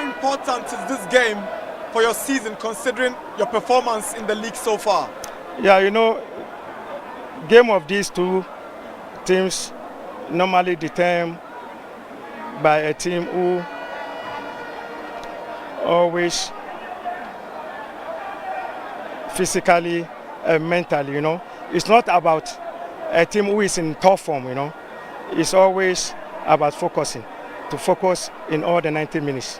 important is this game for your season, considering your performance in the league so far? Yeah, you know, game of these two teams normally determined by a team who always physically and mentally, you know. It's not about a team who is in top form, you know. It's always about focusing, to focus in all the 90 minutes.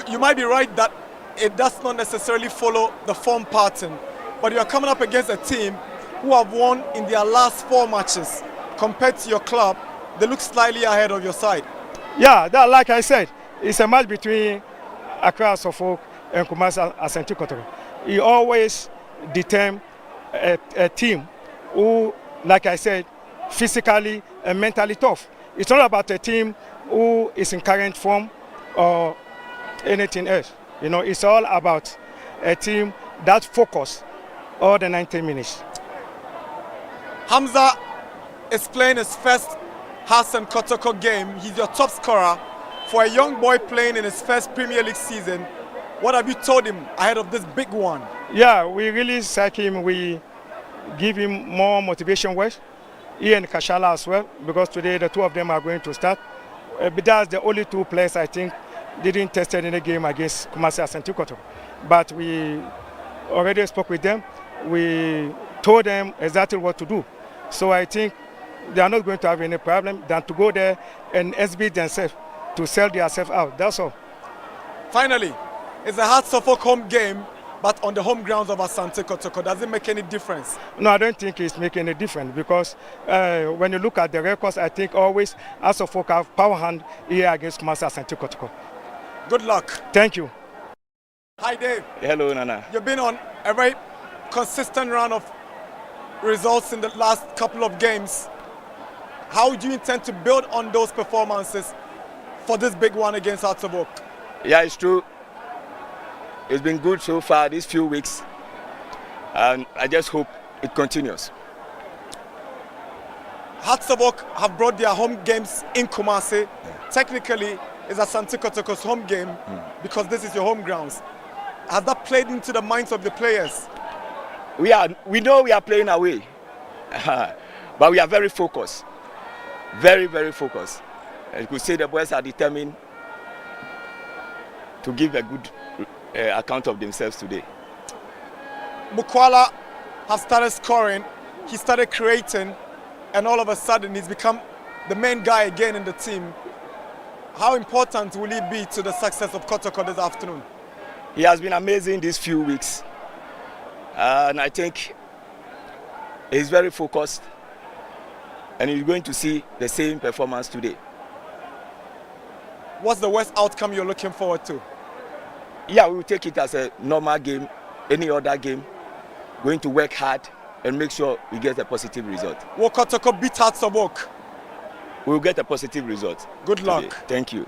You might be right that it does not necessarily follow the form pattern, but you are coming up against a team who have won in their last 4 matches. Compared to your club, they look slightly ahead of your side. Yeah, that, like I said, it's a match between Accra Suffolk and Kumasi Asante Kotoko. He always determine a team who, like I said, physically and mentally tough. It's not about a team who is in current form or anything else. You know, it's all about a team that focus all the 90 minutes. Hamza is playing his first Asante Kotoko game. He's your top scorer. For a young boy playing in his first Premier League season, what have you told him ahead of this big one? Yeah, we really psych him. We give him more motivation words. He and Kashala as well, because today the two of them are going to start. But that's the only 2 players I think didn't test in the game against Kumasi Asante Kotoko. But we already spoke with them. We told them exactly what to do. So I think they are not going to have any problem than to go there and exhibit themselves, to sell themselves out. That's all. Finally, it's a hard Suffolk home game, but on the home grounds of Asante Kotoko. Does it make any difference? No, I don't think it's making a difference, because when you look at the records, I think always Suffolk have power hand here against Kumasi Asante Kotoko. Good luck. Thank you. Hi, Dave. Hello, Nana. You've been on a very consistent run of results in the last couple of games. How do you intend to build on those performances for this big one against Suffolk? Yeah, it's true. It's been good so far these few weeks, and I just hope it continues. Suffolk have brought their home games in Kumasi. Technically, it's Asante Kotoko's home game because this is your home grounds. Has that played into the minds of the players? We know we are playing away, but we are very focused, very, very focused. You could say the boys are determined to give a good account of themselves today. Mukwala has started scoring, he started creating, and all of a sudden he's become the main guy again in the team. How important will he be to the success of Kotoko this afternoon? He has been amazing these few weeks, and I think he's very focused, and he's going to see the same performance today. What's the worst outcome you're looking forward to? Yeah, we will take it as a normal game, any other game. Going to work hard and make sure we get a positive result. Will Kotoko beat Suffolk? We will get a positive result. Good luck. Today. Thank you.